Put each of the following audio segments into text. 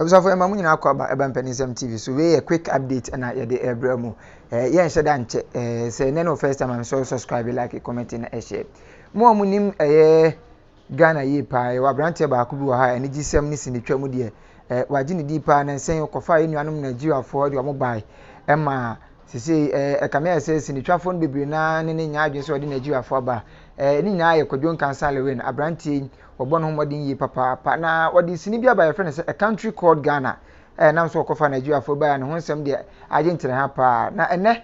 Observe for mamu nyina akwa ba eba Mpanisem TV so we a quick update na ye de ebra mu ye nhye da nche say ne no first time am so subscribe like comment na share mo amunim Ghana yi pa wa brante ba ko bi wa ha eni gisem ni sinitwa mu de waji ni dipa na nsen kofa enuanom Nigeria for de omo bai ema sisi kamea say sinitwa fo no bebre na ne nya adwen so de Nigeria for ba ni nya ye kwadwo kansa lewen abrante obo no modin yi papa na odi sini bia ba ye friend say a country called Ghana na so kofa Nigeria for ba na ho nsem de agentire ha pa na ene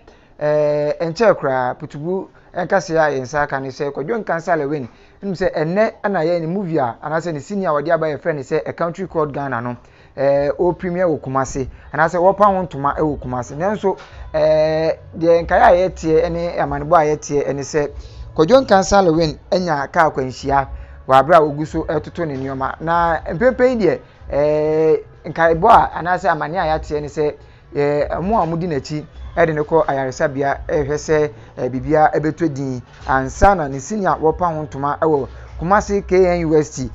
enche kra putubu enkase ya yensa aka ne say kwadwo kansa lewen nim say ene ana ye ni movie ana say ni senior wodi aba ye friend say a country called Ghana no o premier wo Kumasi ana say wo pa wontoma e wo Kumasi nenso de nkaya ye tie ene amanebo a ye tie ene say kwadwo kansa lewen enya ka akwanhia wa bra oguso etoto ne nioma na empepe de nkaibo a anase amane a yate ne se mo amudi nachi ede ne ko ayaresabia ehwese bibia ebetodin ansana ne senior wopa hontoma ewo Kumasi KN University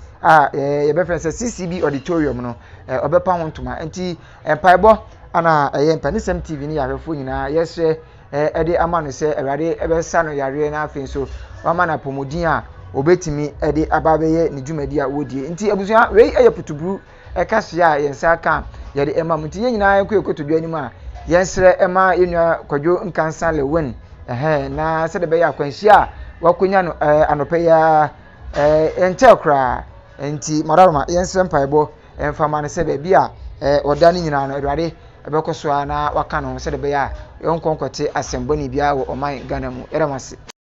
ye be friend CCB auditorium no obepa hontoma enti empaibo ana Mpanisem TV ni yahwefo nyina yesre ede amano se awade ebesa no yare na afin so wama na pomodin a obetimi ede ababeye ne dwumadi a wodie nti abusua wei ayeputuburu ekase a yensa aka ye de ema muti nyina ekọ ekotodwa anim a yensre ema yenua kwadwo nkansa lewen na se de be ya kwanhia wakonya no anope ya ente kra nti mararoma yensre mpaibo emfama ne se be bia oda ne nyina no Awurade ebekoso na waka no se de be ya yonkonkote asemboni bia wo oman Ghana mu eramase